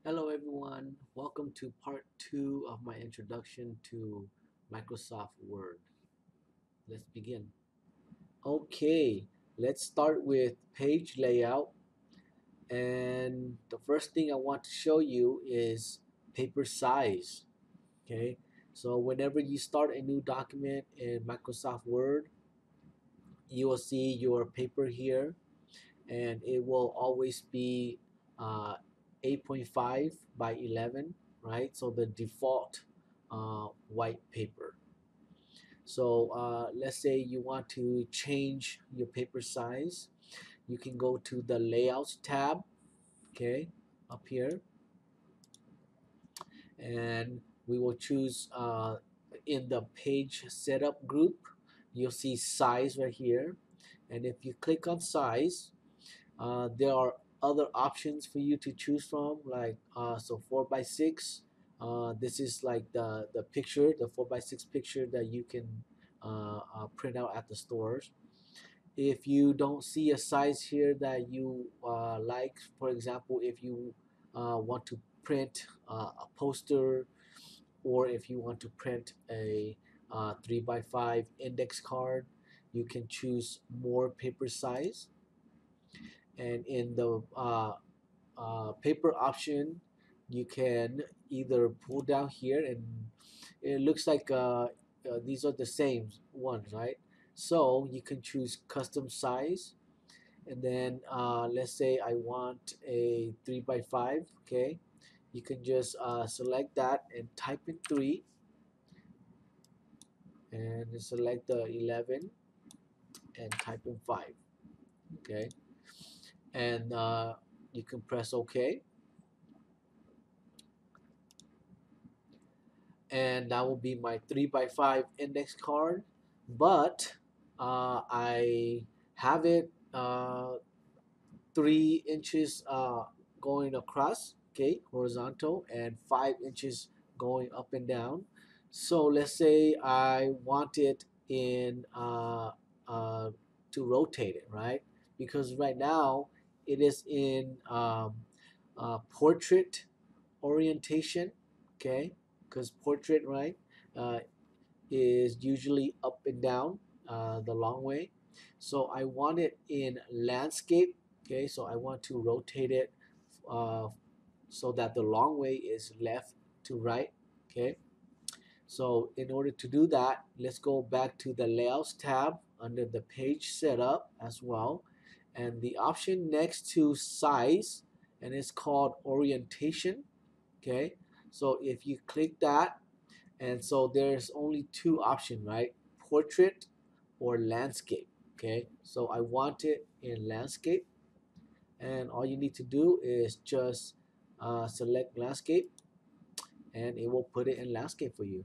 Hello everyone, welcome to part 2 of my introduction to Microsoft Word. Let's begin. Okay, let's start with page layout, and the first thing I want to show you is paper size. Okay, so whenever you start a new document in Microsoft Word, you will see your paper here, and it will always be uh, 8.5 by 11, right? So the default white paper. So let's say you want to change your paper size. You can go to the Layouts tab, okay, up here, and we will choose in the Page Setup group. You'll see Size right here, and if you click on Size, there are other options for you to choose from, like so 4 by 6. This is like the picture, the 4 by 6 picture that you can print out at the stores. If you don't see a size here that you like, for example, if you want to print a poster, or if you want to print a 3 by 5 index card, you can choose more paper size. And in the paper option, you can either pull down here, and it looks like these are the same ones, right? So you can choose custom size, and then let's say I want a 3 by 5. Okay, you can just select that and type in 3, and select the 11 and type in 5. Okay, and you can press OK, and that will be my 3 by 5 index card. But I have it 3 inches going across, okay, horizontal, and 5 inches going up and down. So let's say I want it in uh, to rotate it, right? Because right now it is in portrait orientation, okay? Because portrait, right, uh, is usually up and down the long way. So I want it in landscape, okay? So I want to rotate it uh, so that the long way is left to right, okay? So in order to do that, let's go back to the Layouts tab under the Page Setup as well. And the option next to Size, and it's called Orientation, okay? So if you click that, and so there's only two options, right? Portrait or landscape, okay? So I want it in landscape, and all you need to do is just select landscape, and it will put it in landscape for you.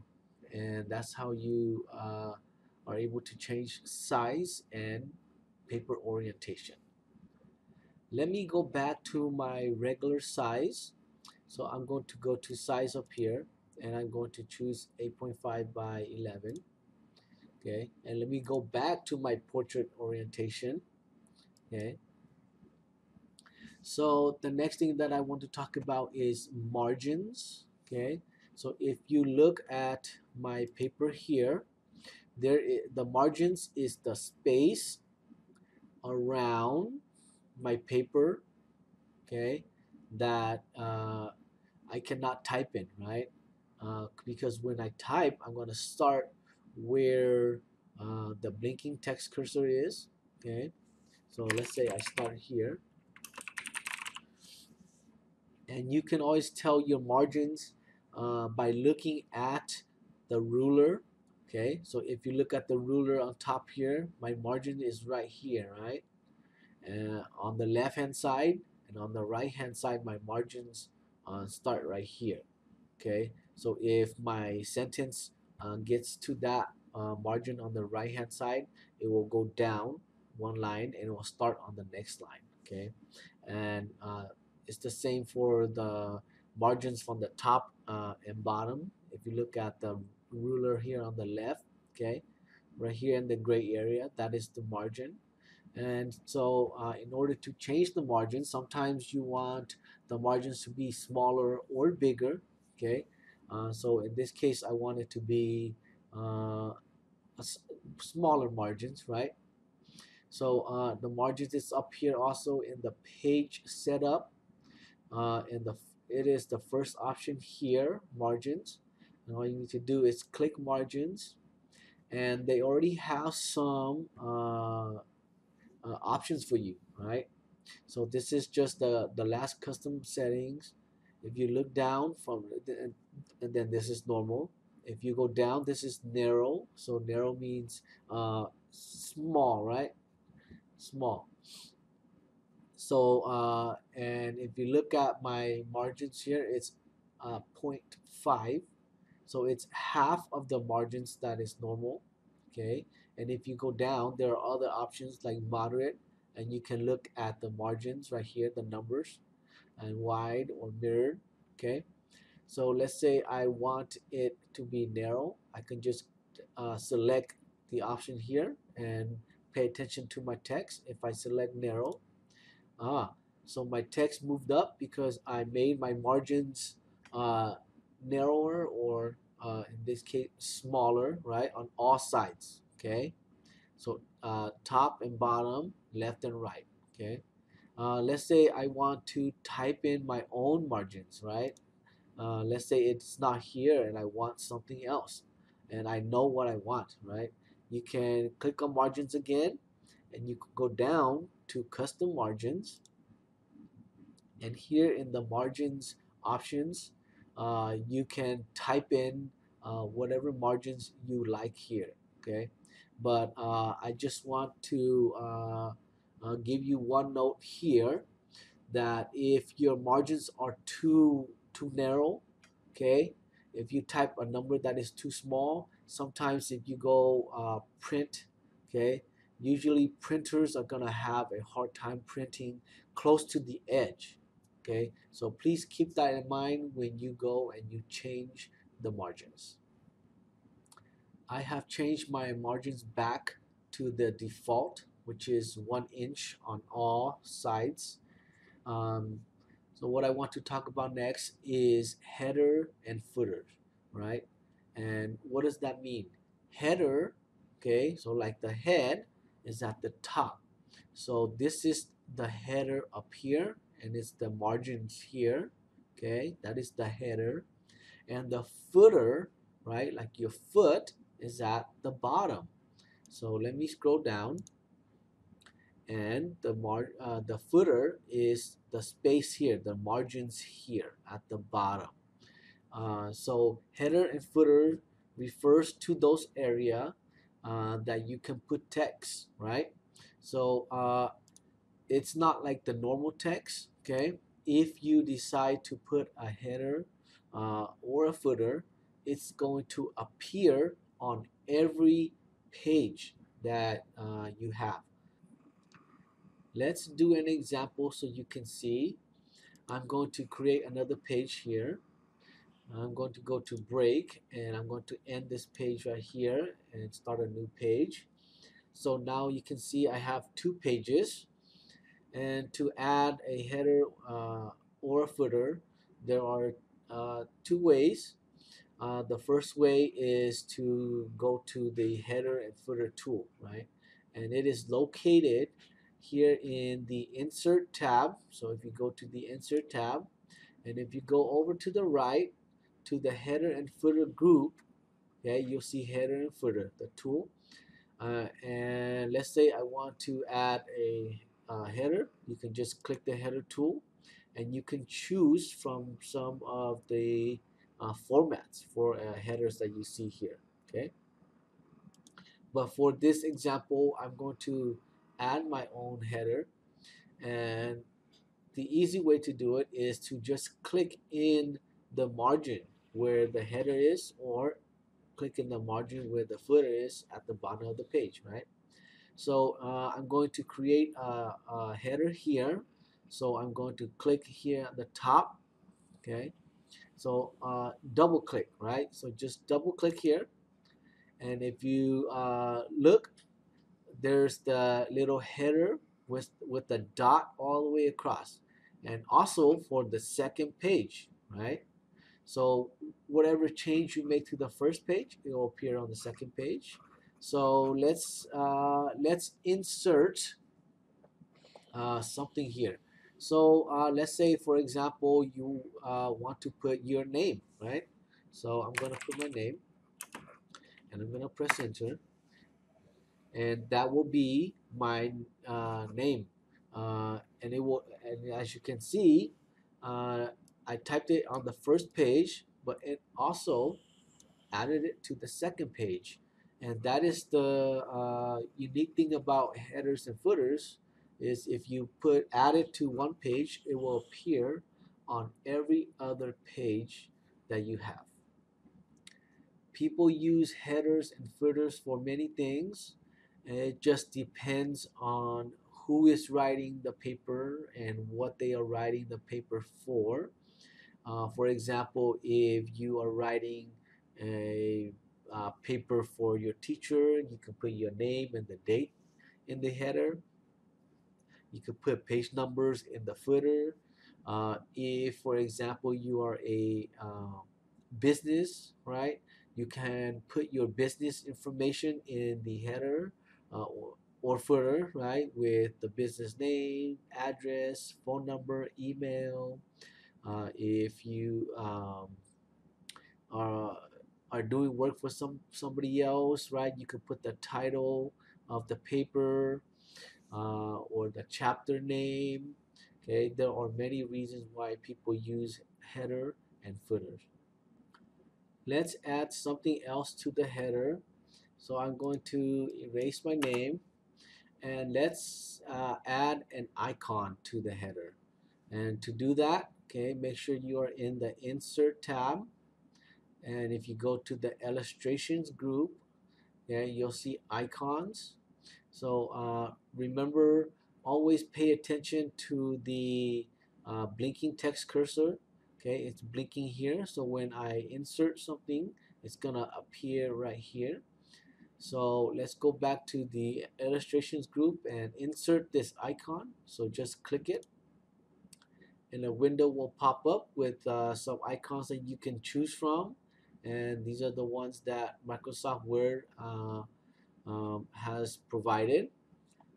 And that's how you are able to change size and paper orientation. Let me go back to my regular size. So I'm going to go to size up here, and I'm going to choose 8.5 by 11. Okay, and let me go back to my portrait orientation. Okay, so the next thing that I want to talk about is margins. Okay, so if you look at my paper here, the margins is the space around my paper, okay, that I cannot type in, right? Because when I type, I'm going to start where the blinking text cursor is, okay? So let's say I start here, and you can always tell your margins by looking at the ruler, okay? So if you look at the ruler on top here, my margin is right here, right? On the left hand side and on the right hand side, my margins start right here, okay? So if my sentence gets to that margin on the right hand side, it will go down one line and it will start on the next line, okay? And it's the same for the margins from the top and bottom. If you look at the ruler here on the left, okay, right here in the gray area, that is the margin. And so in order to change the margins, sometimes you want the margins to be smaller or bigger. Okay, so in this case I want it to be smaller margins, right? So the margins is up here also in the page setup, and it is the first option here, margins. And all you need to do is click margins, and they already have some options for you, right? So this is just the last custom settings. If you look down from, and then this is normal. If you go down, this is narrow. So narrow means small, right? Small. So and if you look at my margins here, it's 0.5. So it's half of the margins that is normal. Okay. And if you go down, there are other options like moderate, and you can look at the margins right here, the numbers, and wide or mirrored. Okay. So let's say I want it to be narrow. I can just select the option here and pay attention to my text. If I select narrow, Ah, so my text moved up because I made my margins uh, narrower, or in this case smaller, right, on all sides. Okay, so top and bottom, left and right. Okay, let's say I want to type in my own margins, right? Let's say it's not here and I want something else, and I know what I want, right? You can click on margins again, and you could go down to custom margins, and here in the margins options, you can type in whatever margins you like here. Okay, but I just want to give you one note here, that if your margins are too narrow, okay, if you type a number that is too small, sometimes if you go print, okay, usually printers are gonna have a hard time printing close to the edge. Okay, so please keep that in mind when you go and you change the margins. I have changed my margins back to the default, which is 1 inch on all sides. um, so what I want to talk about next is header and footer, right? And what does that mean? Header, okay, so like the head is at the top. So this is the header up here, and it's the margins here, okay? That is the header. And the footer, right, like your foot, is at the bottom. So let me scroll down, and the footer is the space here, the margins here at the bottom. So header and footer refers to those area that you can put text, right? So it's not like the normal text. Okay, if you decide to put a header or a footer, it's going to appear on every page that you have. Let's do an example so you can see. I'm going to create another page here. I'm going to go to break, and I'm going to end this page right here and start a new page. So now you can see I have two pages, and to add a header or a footer, there are two ways. The first way is to go to the header and footer tool, right? And it is located here in the insert tab. So if you go to the insert tab, and if you go over to the right to the header and footer group, okay, you'll see header and footer, the tool. And let's say I want to add a header. You can just click the header tool, and you can choose from some of the formats for headers that you see here. Okay, but for this example, I'm going to add my own header, and the easy way to do it is to just click in the margin where the header is, or click in the margin where the footer is at the bottom of the page, right? So I'm going to create a header here. So I'm going to click here at the top. Okay, so double click, right? So just double click here, and if you look, there's the little header with the dot all the way across, and also for the second page, right? So whatever change you make to the first page, it will appear on the second page. So let's insert something here. So let's say, for example, you want to put your name, right? So I'm gonna put my name, and I'm gonna press enter, and that will be my name. And it will, and as you can see, uh, I typed it on the first page, but it also added it to the second page. And that is the unique thing about headers and footers, is if you put add it to one page, it will appear on every other page that you have. People use headers and footers for many things. It just depends on who is writing the paper and what they are writing the paper for. For example, if you are writing a paper for your teacher, you can put your name and the date in the header. You could put page numbers in the footer. If, for example, you are a business, right, you can put your business information in the header or footer, right, with the business name, address, phone number, email. If you are are doing work for somebody else, right, you could put the title of the paper or the chapter name. Okay, there are many reasons why people use header and footers. Let's add something else to the header. So I'm going to erase my name, and let's add an icon to the header. And to do that, okay, make sure you are in the Insert tab. And if you go to the Illustrations group, okay, you'll see icons. So remember, always pay attention to the blinking text cursor. Okay, it's blinking here. So when I insert something, it's gonna appear right here. So let's go back to the illustrations group and insert this icon. So just click it, and a window will pop up with some icons that you can choose from. And these are the ones that Microsoft Word has provided.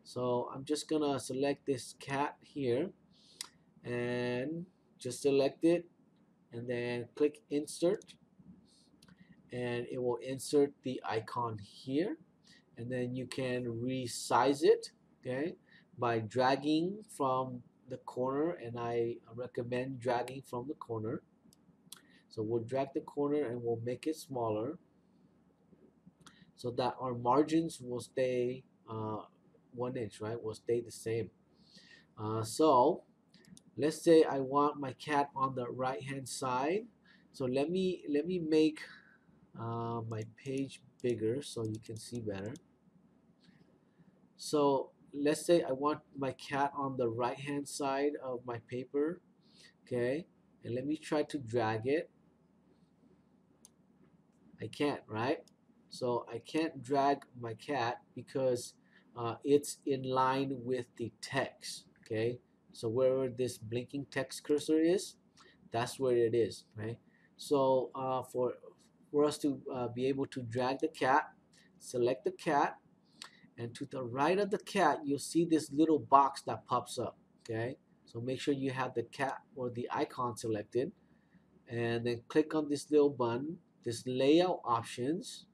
So I'm just gonna select this cat here and just select it, and then click insert, and it will insert the icon here, and then you can resize it, okay, by dragging from the corner, and I recommend dragging from the corner. So we'll drag the corner and we'll make it smaller so that our margins will stay 1 inch, right, will stay the same. So let's say I want my cat on the right hand side. So let me make my page bigger so you can see better. So let's say I want my cat on the right hand side of my paper, okay, and let me try to drag it. I can't, right? So I can't drag my cat because it's in line with the text, okay? So wherever this blinking text cursor is, that's where it is, right? So for us to be able to drag the cat, select the cat, and to the right of the cat, you'll see this little box that pops up, okay? So make sure you have the cat or the icon selected, and then click on this little button, this layout options,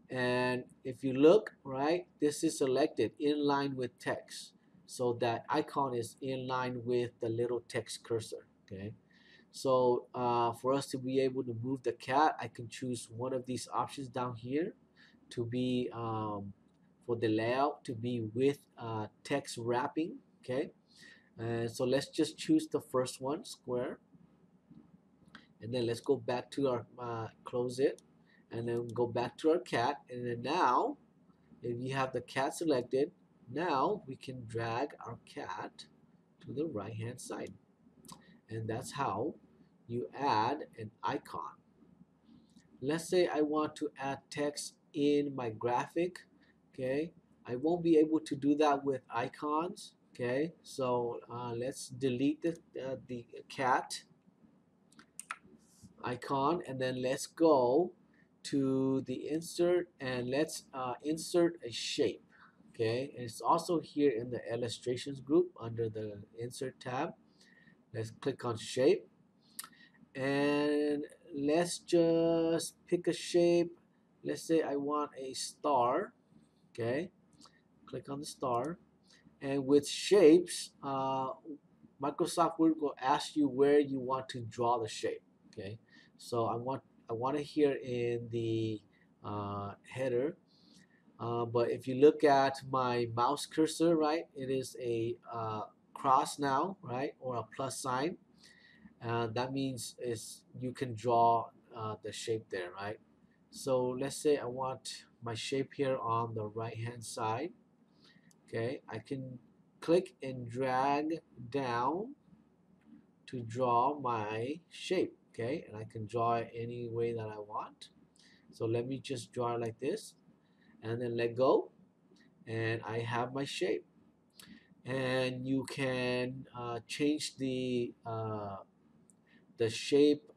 and if you look, right, this is selected in line with text. So that icon is in line with the little text cursor, okay? So for us to be able to move the cat, I can choose one of these options down here to be for the layout to be with text wrapping, okay? And so let's just choose the first one, square, and then let's go back to our close it, and then go back to our cat, and then now if you have the cat selected, now we can drag our cat to the right hand side, and that's how you add an icon. Let's say I want to add text in my graphic, okay? I won't be able to do that with icons. Okay, so let's delete the cat icon, and then let's go to the insert, and let's insert a shape. Okay, and it's also here in the illustrations group under the insert tab. Let's click on shape, and let's just pick a shape. Let's say I want a star. Okay, click on the star, and with shapes, Microsoft Word will ask you where you want to draw the shape. Okay, so I want it here in the header. But if you look at my mouse cursor, right, it is a cross now, right, or a plus sign. That means is you can draw the shape there, right? So let's say I want my shape here on the right hand side. Okay, I can click and drag down to draw my shape. Okay, and I can draw it any way that I want. So let me just draw it like this, and then let go, and I have my shape. And you can change the shape,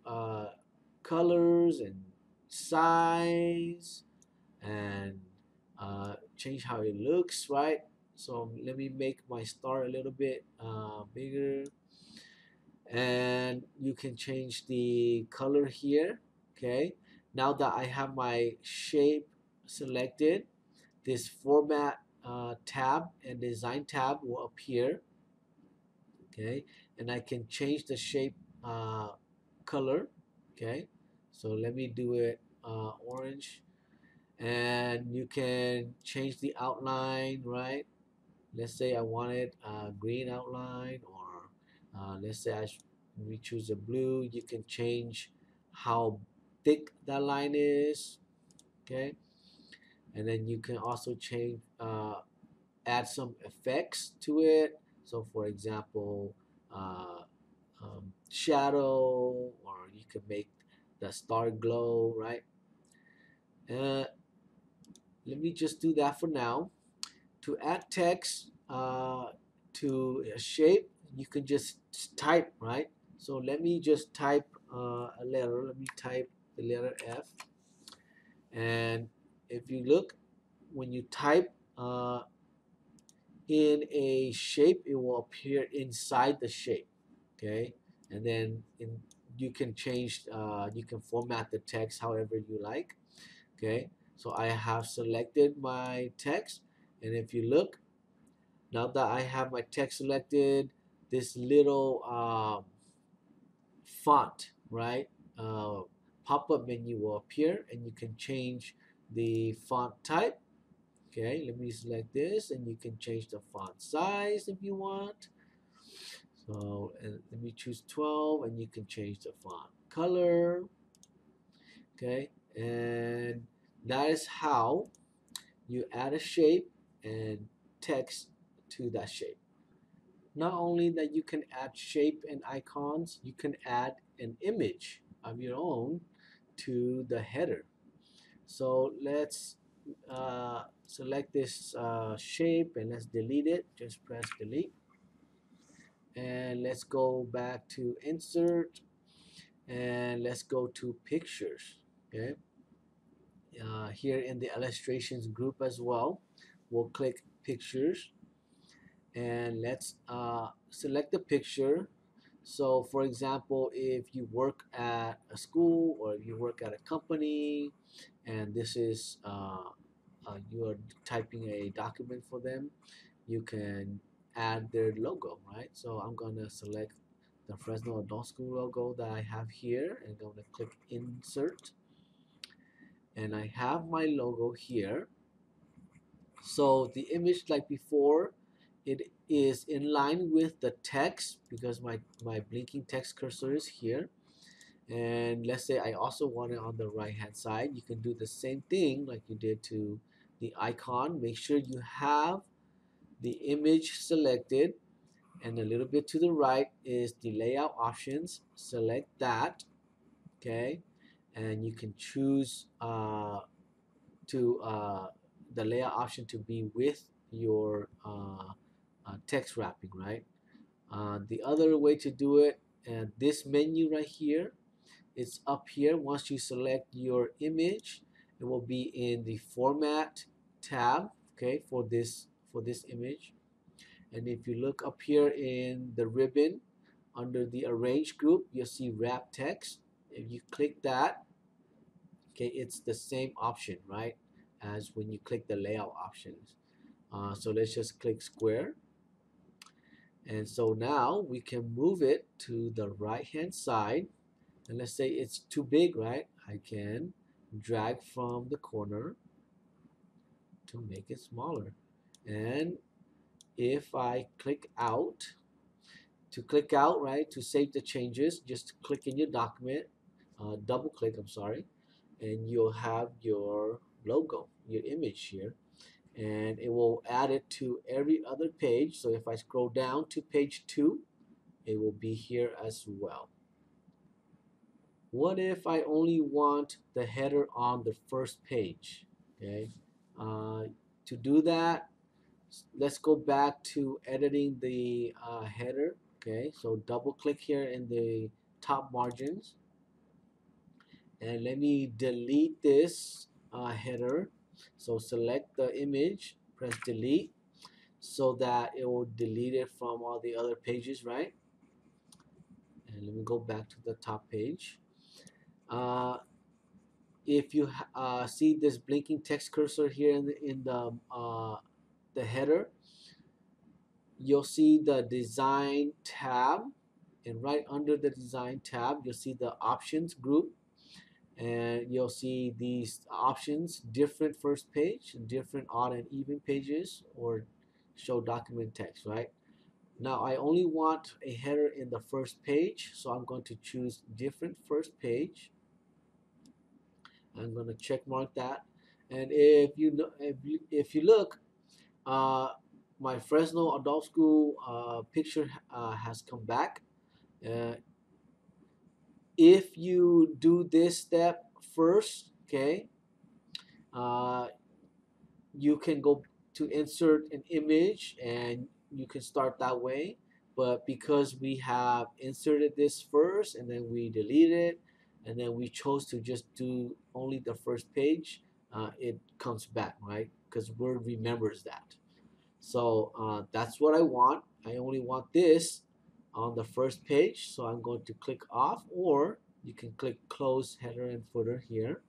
colors and size, and change how it looks, right? So let me make my star a little bit bigger, and you can change the color here. Okay, now that I have my shape selected, this format tab and design tab will appear. Okay, and I can change the shape uh, color. Okay, so let me do it orange, and you can change the outline, right? Let's say I wanted a green outline, or let's say we choose a blue. You can change how thick that line is. Okay, and then you can also change add some effects to it. So for example, uh, shadow, or you can make the star glow, right? uh, Let me just do that for now. To add text to a shape, you can just type, right? So let me just type a letter. Let me type the letter F. And if you look, when you type in a shape, it will appear inside the shape. Okay, and then you can change, you can format the text however you like. Okay, so I have selected my text, and if you look, now that I have my text selected, this little font, right, uh, pop-up menu will appear, and you can change the font type. Okay, let me select this, and you can change the font size if you want. So let me choose 12, and you can change the font color. Okay, and that is how you add a shape and text to that shape. Not only that you can add shape and icons, you can add an image of your own to the header. So let's select this shape, and let's delete it. Just press delete, and let's go back to insert, and let's go to pictures. Okay, here in the illustrations group as well, we'll click pictures, and let's select the picture. So for example, if you work at a school, or if you work at a company, and this is you are typing a document for them, you can add their logo, right? So I'm gonna select the Fresno Adult School logo that I have here, and I'm gonna click insert, and I have my logo here. So the image, like before, it is in line with the text, because my blinking text cursor is here. And let's say I also want it on the right hand side. You can do the same thing like you did to the icon. Make sure you have the image selected, and a little bit to the right is the layout options. Select that. Okay, and you can choose to the layout option to be with your text wrapping, right? The other way to do it, this menu right here, it's up here. Once you select your image, it will be in the Format tab, okay, for this image. And if you look up here in the ribbon under the Arrange group, you'll see Wrap Text. If you click that, okay, it's the same option, right, as when you click the layout options. So let's just click square. And so now we can move it to the right hand side. And let's say it's too big, right? I can drag from the corner to make it smaller. And if I click out, to click out, right, to save the changes, just click in your document, double click, I'm sorry, and you'll have your logo, your image here, and it will add it to every other page. So if I scroll down to page 2, it will be here as well. What if I only want the header on the first page? Okay, to do that, let's go back to editing the header. Okay, so double click here in the top margins, and let me delete this header. So select the image, press delete, so that it will delete it from all the other pages, right? And let me go back to the top page. If you see this blinking text cursor here in the header, you'll see the Design tab, and right under the Design tab, you'll see the Options group, and you'll see these options: different first page, different odd and even pages, or show document text, right? Now I only want a header in the first page, so I'm going to choose different first page. I'm going to check mark that. And if you look, uh, my Fresno Adult School picture has come back. Uh, if you do this step first, okay, uh, you can go to insert an image and you can start that way. But because we have inserted this first and then we delete it and then we chose to just do only the first page, it comes back, right? Because Word remembers that. So that's what I want. I only want this on the first page. So I'm going to click off, or you can click close header and footer here.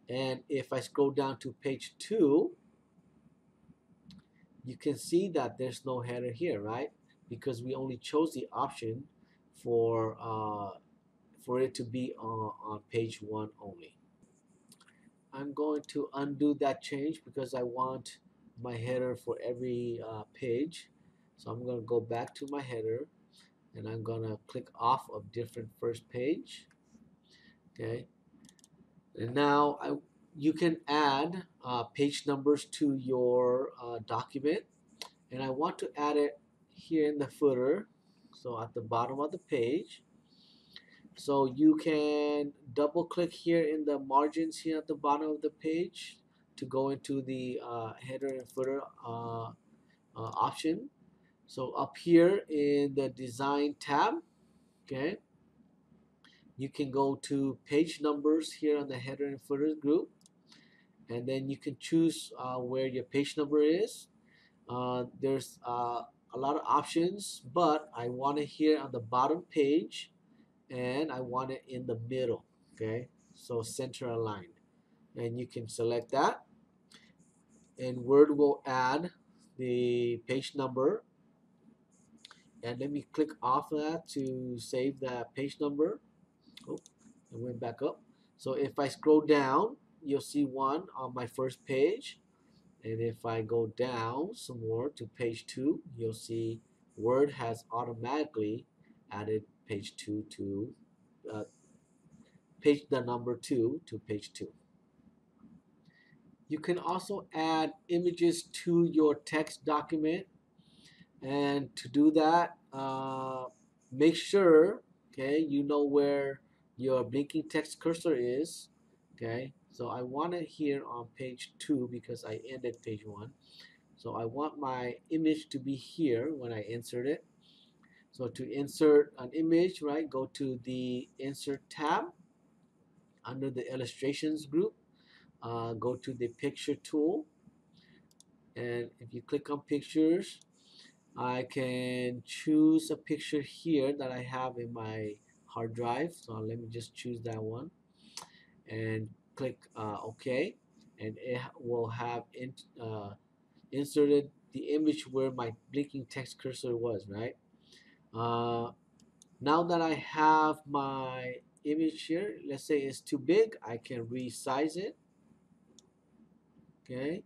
And if I scroll down to page 2, you can see that there's no header here, right? Because we only chose the option for it to be on page 1 only. I'm going to undo that change because I want my header for every page. So I'm going to go back to my header, and I'm going to click off of different first page. Okay. And now you can add page numbers to your document, and I want to add it here in the footer, so at the bottom of the page. So you can double click here in the margins here at the bottom of the page to go into the header and footer option. So up here in the Design tab, okay, you can go to page numbers here on the header and footer group, and then you can choose where your page number is. There's a lot of options, but I want it here on the bottom page, and I want it in the middle, okay? So center aligned. And you can select that, and Word will add the page number. And let me click off of that to save that page number. Oh, I went back up. So if I scroll down, you'll see one on my first page. And if I go down some more to page 2, you'll see Word has automatically added page 2 to page the number 2 to page 2. You can also add images to your text document, and to do that, make sure, okay, you know where your blinking text cursor is, okay. So I want it here on page 2 because I ended page 1. So I want my image to be here when I insert it. So to insert an image, right, go to the Insert tab under the Illustrations group. Go to the Picture tool, and if you click on Pictures, I can choose a picture here that I have in my hard drive. So let me just choose that one and click OK, and it will have inserted the image where my blinking text cursor was, right? Now that I have my image here, let's say it's too big, I can resize it, okay?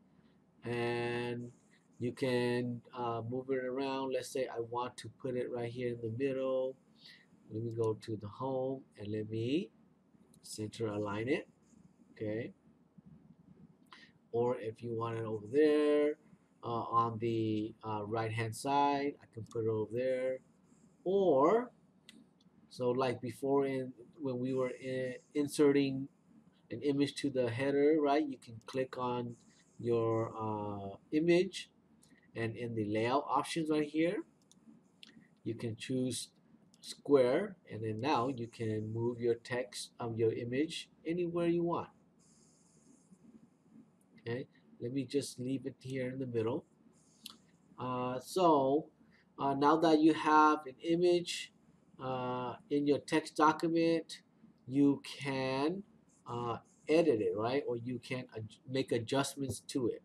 And you can move it around. Let's say I want to put it right here in the middle. Let me go to the home and let me center align it, okay? Or if you want it over there on the right hand side, I can put it over there. Or so like before when we were inserting an image to the header, right? You can click on your image, and in the layout options right here, you can choose square, and then now you can move your text of your image anywhere you want. Okay, let me just leave it here in the middle. Now that you have an image in your text document, you can edit it, right? Or you can make adjustments to it.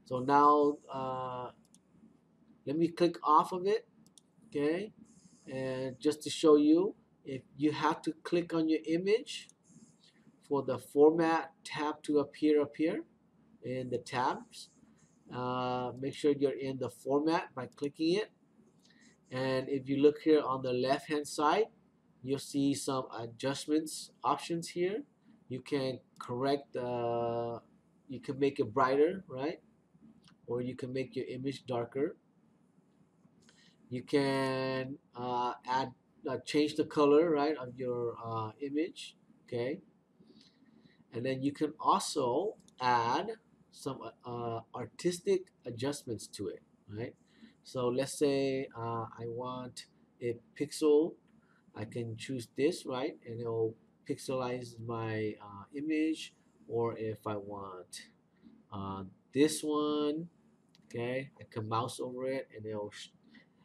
So now let me click off of it, okay? And just to show you, if you have to click on your image for the Format tab to appear up here in the tabs, make sure you're in the Format by clicking it. And if you look here on the left hand side, you'll see some adjustments options here. You can correct, you can make it brighter, right? Or you can make your image darker. You can change the color, right, of your image, okay? And then you can also add some artistic adjustments to it, right? So let's say I want a pixel. I can choose this, right, and it'll pixelize my image. Or if I want this one, okay, I can mouse over it and it'll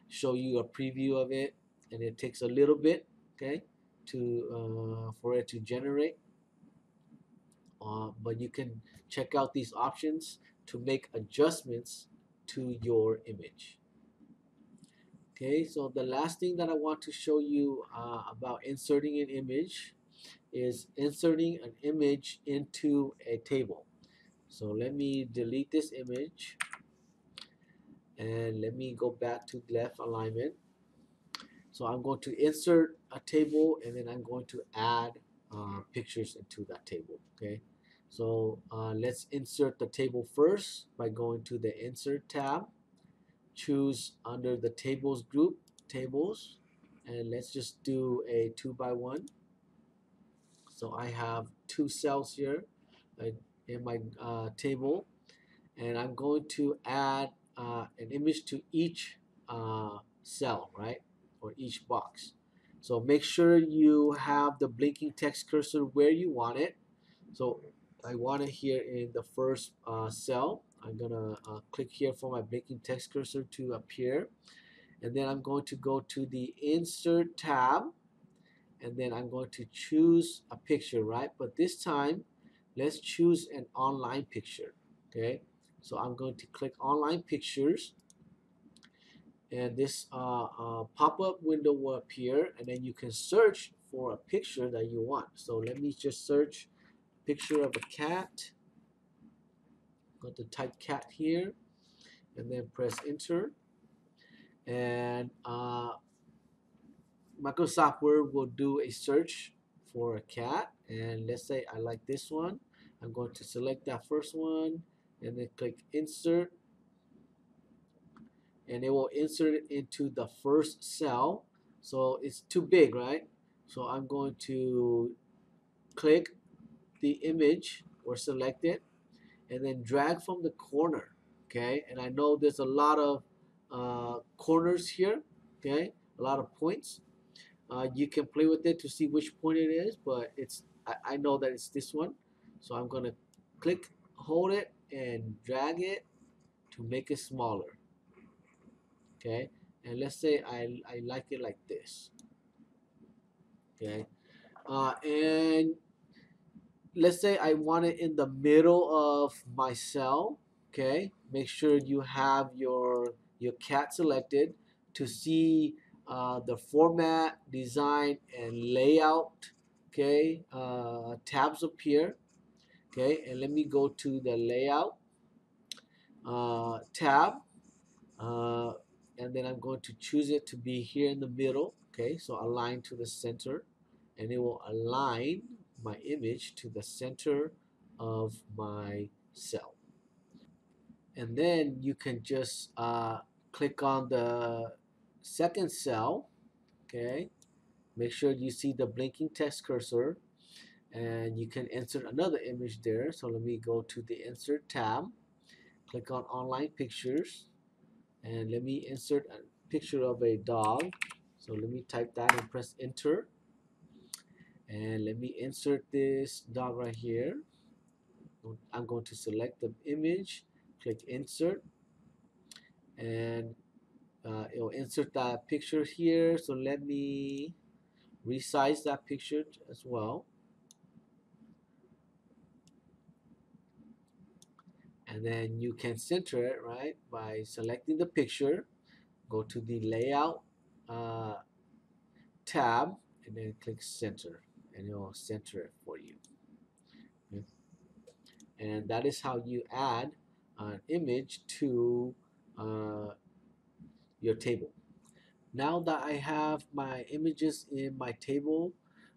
show you a preview of it, and it takes a little bit, okay, to for it to generate. But you can check out these options to make adjustments to your image. Okay, so the last thing that I want to show you about inserting an image is inserting an image into a table. So let me delete this image and let me go back to left alignment. So I'm going to insert a table, and then I'm going to add pictures into that table, okay? So let's insert the table first by going to the Insert tab, choose under the Tables group, Tables, and let's just do a 2x1. So I have 2 cells here in my table, and I'm going to add an image to each cell, right, or each box. So make sure you have the blinking text cursor where you want it. So I want it here in the first cell. I'm gonna click here for my blinking text cursor to appear, and then I'm going to go to the Insert tab, and then I'm going to choose a picture, right? But this time, let's choose an online picture, okay? So I'm going to click Online Pictures, and this pop-up window will appear, and then you can search for a picture that you want. So let me just search picture of a cat. I'm going to type cat here, and then press enter. And Microsoft Word will do a search for a cat, and let's say I like this one. I'm going to select that first one and then click insert, and it will insert it into the first cell. So it's too big, right? So I'm going to click the image or select it, and then drag from the corner. Okay, and I know there's a lot of corners here. Okay, a lot of points. You can play with it to see which point it is, but I know that it's this one. So I'm gonna click, hold it, and drag it to make it smaller. Okay, and let's say I like it like this. Okay, and let's say I want it in the middle of my cell. Okay, make sure you have your cat selected to see the format, design, and layout. Okay, tabs appear. Okay, and let me go to the layout tab, uh, and then I'm going to choose it to be here in the middle. Okay, so align to the center, and it will align my image to the center of my cell. And then you can just click on the second cell. Okay, make sure you see the blinking text cursor, and you can insert another image there. So let me go to the insert tab, click on online pictures, and let me insert a picture of a dog. So let me type that and press enter, and let me insert this dog right here. I'm going to select the image, click insert, and it will insert that picture here. So let me resize that picture as well, and then you can center it right by selecting the picture, go to the layout uh, tab, and then click center, and it will center it for you. Okay. And that is how you add an image to uh, your table. Now that I have my images in my table,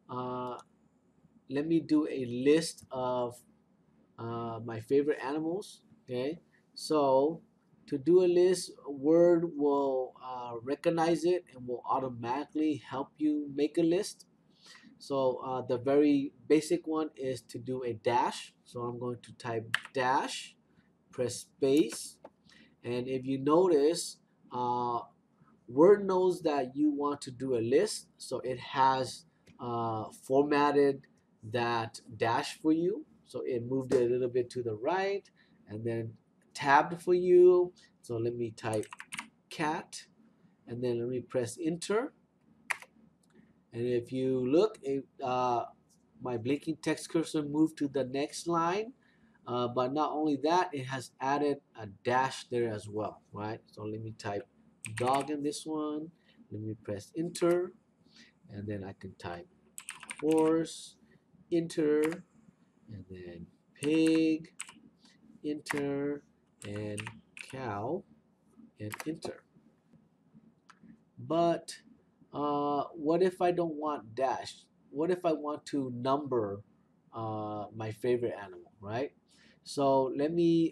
uh, let me do a list of my favorite animals. Okay, so to do a list, Word will recognize it and will automatically help you make a list. So the very basic one is to do a dash. So I'm going to type dash, press space, and if you notice, uh, Word knows that you want to do a list, so it has formatted that dash for you. So it moved it a little bit to the right and then tabbed for you. So let me type cat, and then let me press enter. And if you look, my blinking text cursor moved to the next line. But not only that, it has added a dash there as well, right? So let me type dog in this one. Let me press enter, and then I can type horse, enter, and then pig, enter, and cow, and enter. But what if I don't want dash? What if I want to number my favorite animal, right? So let me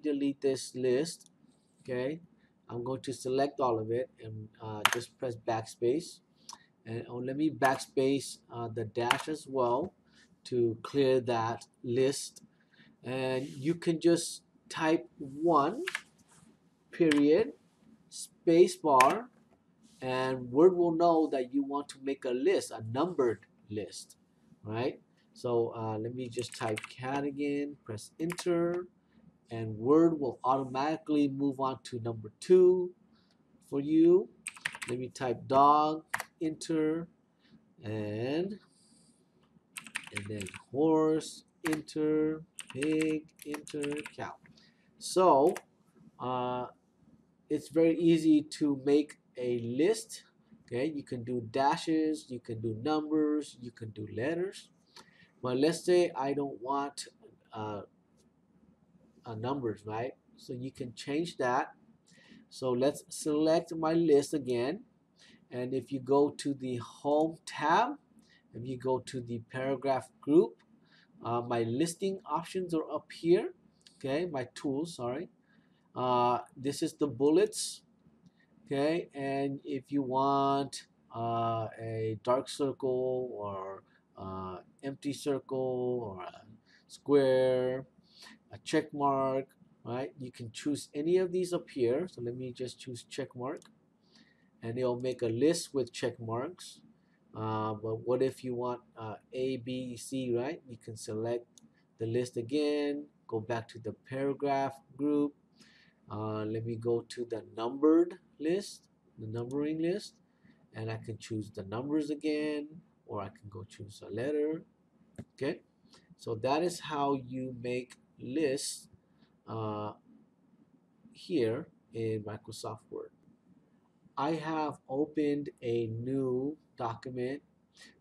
delete this list. Okay, I'm going to select all of it and just press backspace. And let me backspace the dash as well to clear that list. And you can just type one period space bar, and Word will know that you want to make a list, a numbered list, right? So let me just type cat again, press enter, and Word will automatically move on to number 2 for you. Let me type dog, enter, and then horse, enter, pig, enter, cow. So uh, it's very easy to make a list. Okay, you can do dashes, you can do numbers, you can do letters. But let's say I don't want uh, numbers, right? So you can change that. So let's select my list again. And if you go to the home tab, if you go to the paragraph group, my listing options are up here. Okay, my tools, sorry. This is the bullets. Okay, and if you want a dark circle or empty circle or a square, a check mark, right? You can choose any of these up here. So let me just choose check mark, and it'll make a list with check marks. But what if you want A, B, C, right? You can select the list again, go back to the paragraph group. Let me go to the numbered list, the numbering list, and I can choose the numbers again, or I can go choose a letter. Okay, so that is how you make lists uh, here in Microsoft Word. I have opened a new document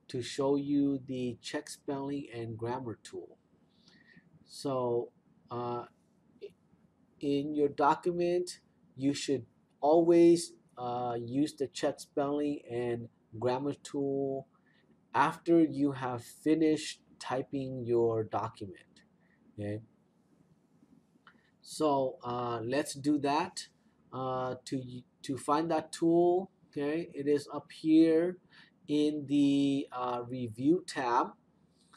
to show you the check spelling and grammar tool. So uh, in your document, you should always use the check spelling and grammar tool after you have finished typing your document. Okay, so let's do that. To find that tool, okay, it is up here in the review tab.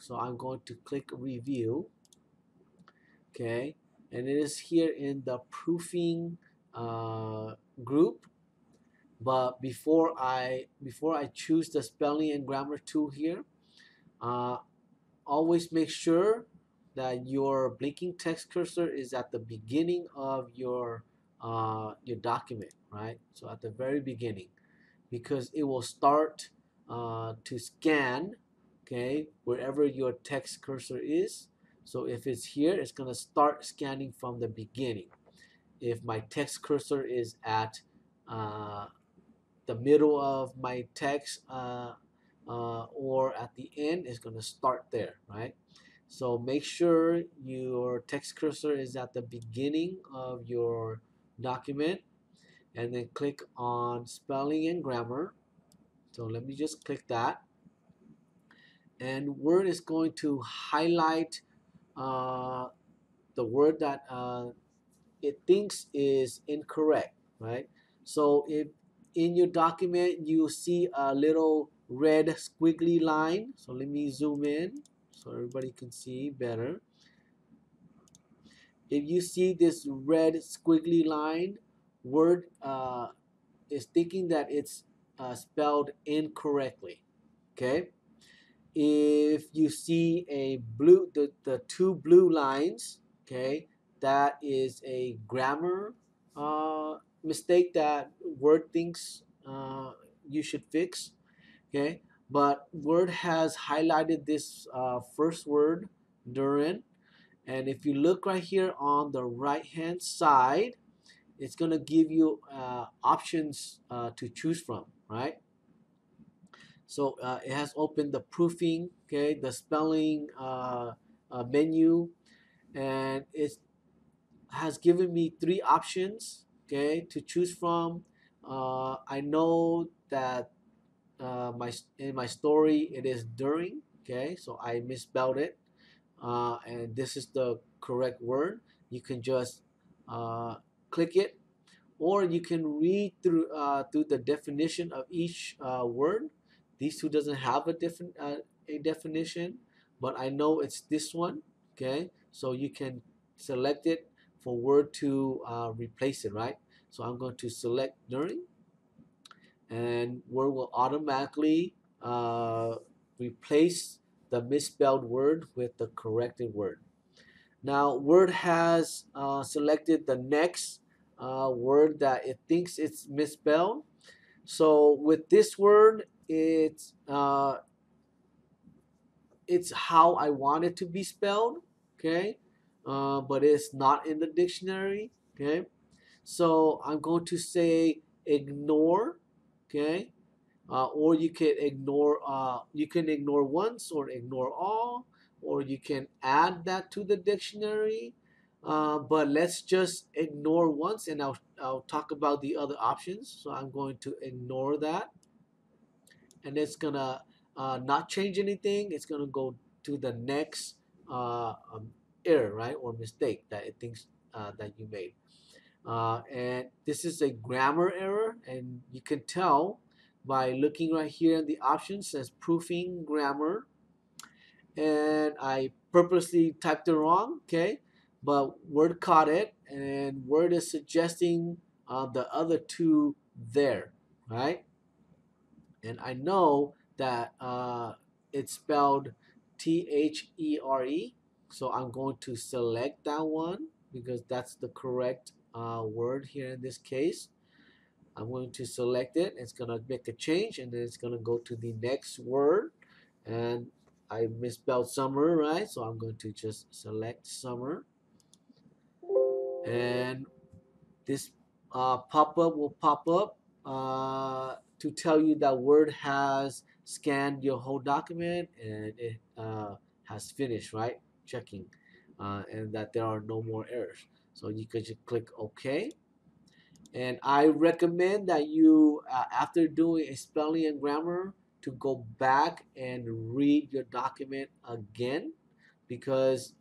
So I'm going to click review, okay, and it is here in the proofing group. But before I choose the spelling and grammar tool here, uh, always make sure that your blinking text cursor is at the beginning of your document, right? So at the very beginning, because it will start to scan, okay, wherever your text cursor is. So if it's here, it's going to start scanning from the beginning. If my text cursor is at uh, the middle of my text or at the end, it's going to start there, right? So make sure your text cursor is at the beginning of your document, and then click on spelling and grammar. So let me just click that, and Word is going to highlight uh, the word that it thinks is incorrect, right? So if in your document you see a little red squiggly line, so let me zoom in so everybody can see better. If you see this red squiggly line, Word is thinking that it's spelled incorrectly, okay? If you see the two blue lines, okay, that is a grammar mistake that Word thinks you should fix, okay. But Word has highlighted this first word, during, and if you look right here on the right hand side, it's gonna give you options to choose from, right? So it has opened the proofing, okay, the spelling menu, and it has given me three options, okay, to choose from. I know that in my story it is during, okay, so I misspelled it, and this is the correct word. You can just click it, or you can read through the definition of each word. These two doesn't have a definition, but I know it's this one. Okay, so you can select it for Word to replace it, right? So I'm going to select during, and Word will automatically replace the misspelled word with the corrected word. Now, Word has selected the next word that it thinks it's misspelled. So with this word, it's how I want it to be spelled, okay? But it's not in the dictionary, okay? So I'm going to say ignore, okay? Or you can ignore once or ignore all, or you can add that to the dictionary. But let's just ignore once, and I'll talk about the other options. So I'm going to ignore that, and it's gonna not change anything. It's gonna go to the next error, right, or mistake that it thinks that you made. And this is a grammar error, and you can tell by looking right here in the options, says proofing grammar, and I purposely typed it wrong, okay? But Word caught it, and Word is suggesting the other two there, right? And I know that it's spelled There, so I'm going to select that one because that's the correct word here in this case. I'm going to select it. It's going to make a change, and then it's going to go to the next word. And I misspelled summer, right? So I'm going to just select summer. And this pop-up will pop up to tell you that Word has scanned your whole document and it has finished, right? Checking, and that there are no more errors. So you could just click OK. And I recommend that you, after doing a spelling and grammar, to go back and read your document again because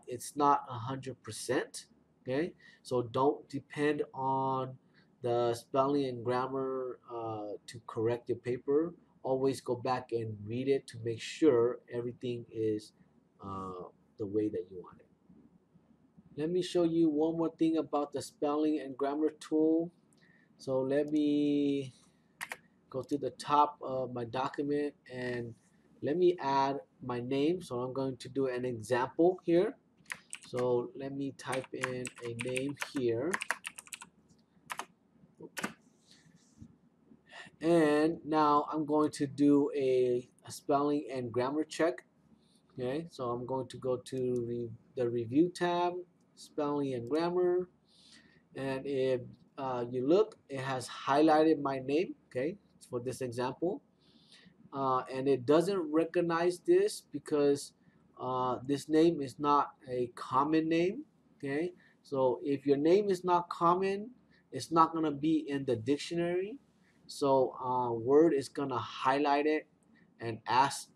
it's not 100%. Okay, so don't depend on the spelling and grammar to correct your paper. Always go back and read it to make sure everything is the way that you want it. Let me show you one more thing about the spelling and grammar tool. So let me go to the top of my document and let me add my name. So I'm going to do an example here. So let me type in a name here. And now I'm going to do a spelling and grammar check. Okay, so I'm going to go to the review tab, spelling and grammar. And if you look, it has highlighted my name, okay, for this example. And it doesn't recognize this because this name is not a common name. Okay, so if your name is not common, it's not going to be in the dictionary. So Word is going to highlight it and ask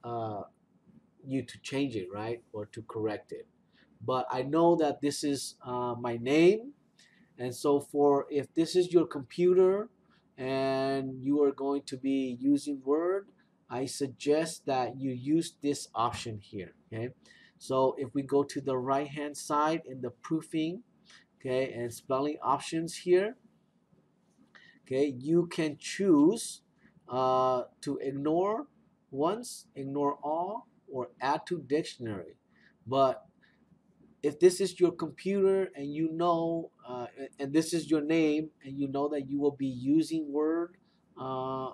you to change it, right, or to correct it. But I know that this is my name, and so for if this is your computer and you are going to be using Word, I suggest that you use this option here. Okay. So if we go to the right hand side in the proofing, okay, and spelling options here, okay, you can choose to ignore once, ignore all, or add to dictionary. But if this is your computer and you know, and this is your name, and you know that you will be using Word uh,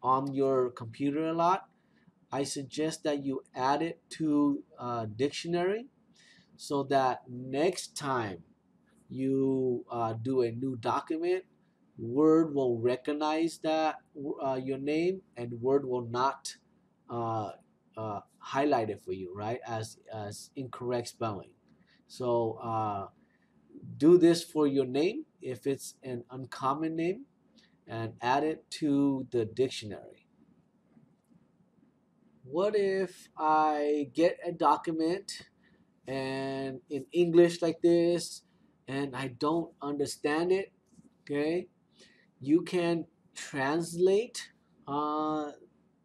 on your computer a lot, I suggest that you add it to dictionary so that next time you do a new document, Word will recognize that your name, and Word will not uh, highlight it for you, right, as incorrect spelling. So do this for your name if it's an uncommon name and add it to the dictionary. What if I get a document and in English like this and I don't understand it? Okay, you can translate uh,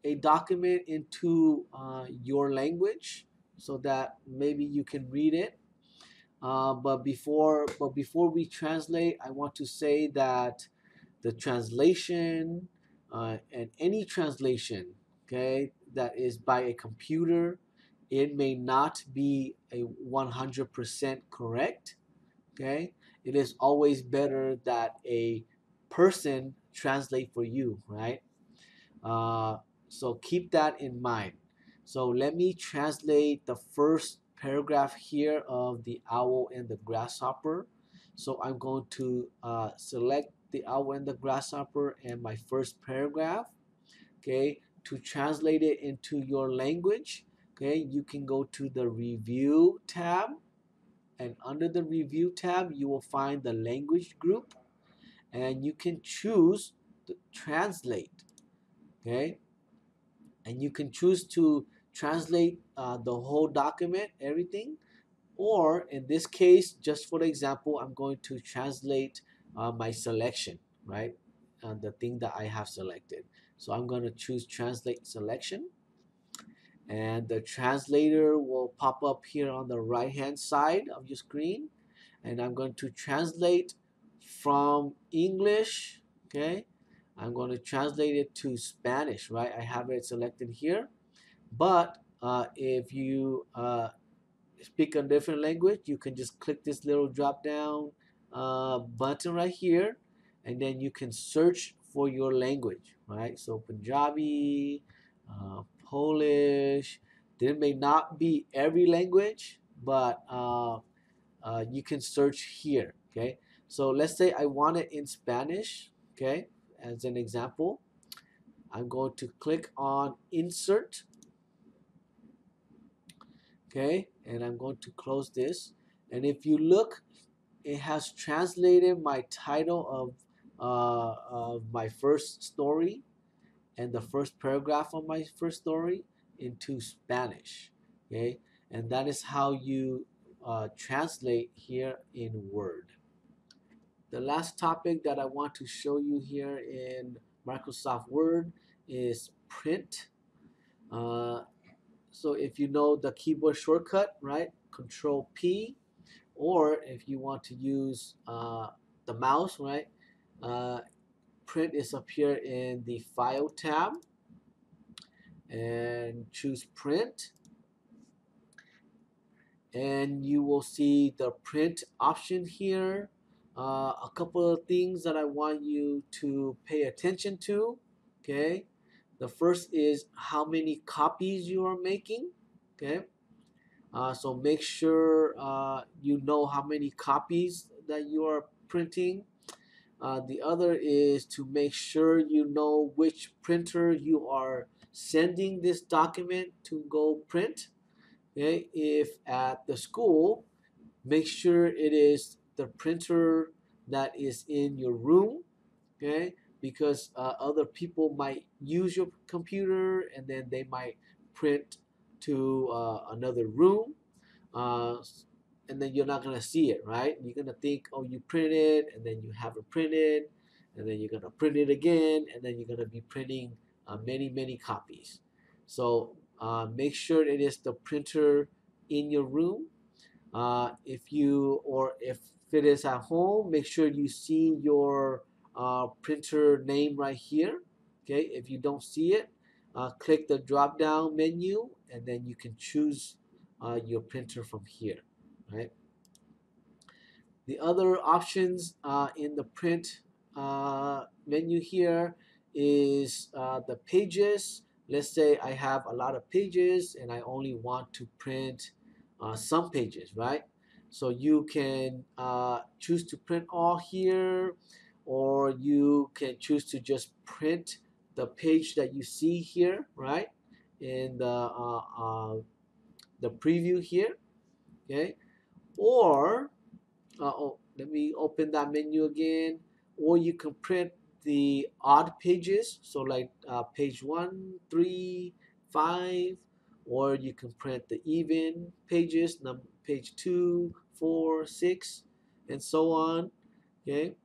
a document into your language so that maybe you can read it. But before we translate, I want to say that the translation and any translation, okay, that is by a computer, it may not be a 100% correct. Okay, it is always better that a person translate for you, right? Uh, so keep that in mind. So let me translate the first paragraph here of the owl and the grasshopper. So I'm going to select the owl and the grasshopper and my first paragraph. Okay, to translate it into your language, okay, you can go to the review tab, and under the review tab you will find the language group, and you can choose to translate. Okay, and you can choose to translate the whole document, everything, or in this case, just for the example, I'm going to translate my selection, right? The thing that I have selected. So I'm going to choose translate selection, and the translator will pop up here on the right hand side of your screen, and I'm going to translate from English. Okay, I'm going to translate it to Spanish, right? I have it selected here, but if you speak a different language, you can just click this little drop down button right here, and then you can search for your language, right? So Punjabi, Polish. There may not be every language, but you can search here. Okay, so let's say I want it in Spanish. Okay, as an example, I'm going to click on Insert. Okay, and I'm going to close this. And if you look, it has translated my title of my first story and the first paragraph of my first story into Spanish. Okay, and that is how you translate here in Word. The last topic that I want to show you here in Microsoft Word is print. Uh, so if you know the keyboard shortcut, right, Control P, or if you want to use the mouse, right, uh, print is up here in the File tab, and choose Print, and you will see the print option here. A couple of things that I want you to pay attention to. Okay, the first is how many copies you are making. Okay, so make sure you know how many copies that you are printing. The other is to make sure you know which printer you are sending this document to go print. Okay, if at the school, make sure it is the printer that is in your room. Okay, because other people might use your computer and then they might print to another room, uh, and then you're not gonna see it, right? You're gonna think, oh, you printed, and then you haven't printed, and then you're gonna print it again, and then you're gonna be printing many copies. So make sure it is the printer in your room. If it is at home, make sure you see your printer name right here. Okay, if you don't see it, click the drop down menu, and then you can choose your printer from here, right? The other options in the print menu here is the pages. Let's say I have a lot of pages and I only want to print some pages, right? So you can choose to print all here, or you can choose to just print the page that you see here, right? In the preview here, okay? Or let me open that menu again. Or you can print the odd pages, so like page 1, 3, 5, or you can print the even pages, page 2, 4, 6, and so on. Okay,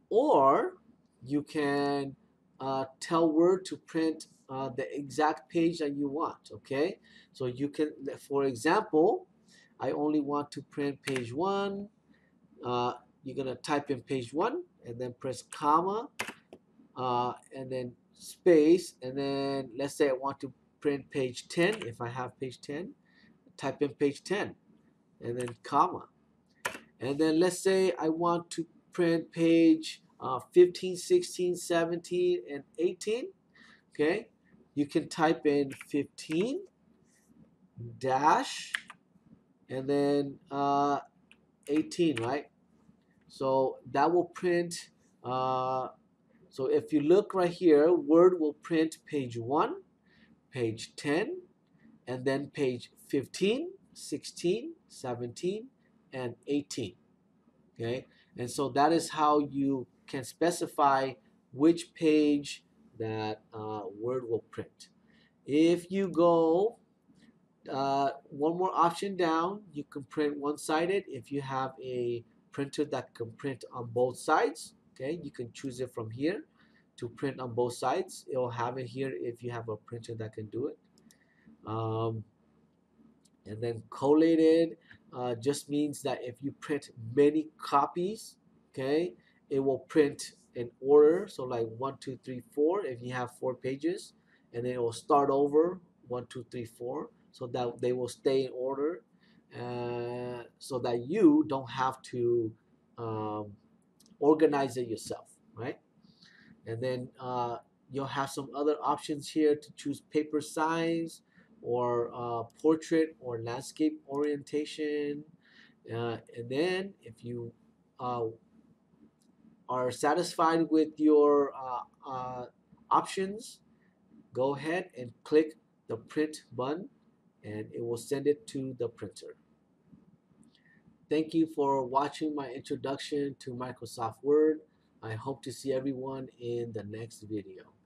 or you can tell Word to print the exact page that you want. Okay, so you can, for example, I only want to print page 1. You're gonna type in page 1 and then press comma, and then space, and then let's say I want to print page 10. If I have page 10, type in page 10 and then comma, and then let's say I want to print page 15, 16, 17, and 18. Okay, you can type in 15 dash and then 18, right? So that will print. So if you look right here, Word will print page 1, page 10, and then page 15, 16, 17, and 18. Okay, and so that is how you can specify which page that Word will print. If you go one more option down, you can print one-sided. If you have a printer that can print on both sides, okay, you can choose it from here to print on both sides. It'll have it here if you have a printer that can do it. Um, and then collated just means that if you print many copies, okay, it will print in order. So like 1, 2, 3, 4. If you have 4 pages, and then it will start over 1, 2, 3, 4, so that they will stay in order, so that you don't have to um, organize it yourself, right? And then you'll have some other options here to choose paper size or portrait or landscape orientation. And then if you uh, are satisfied with your options, go ahead and click the print button and it will send it to the printer. Thank you for watching my introduction to Microsoft Word. I hope to see everyone in the next video.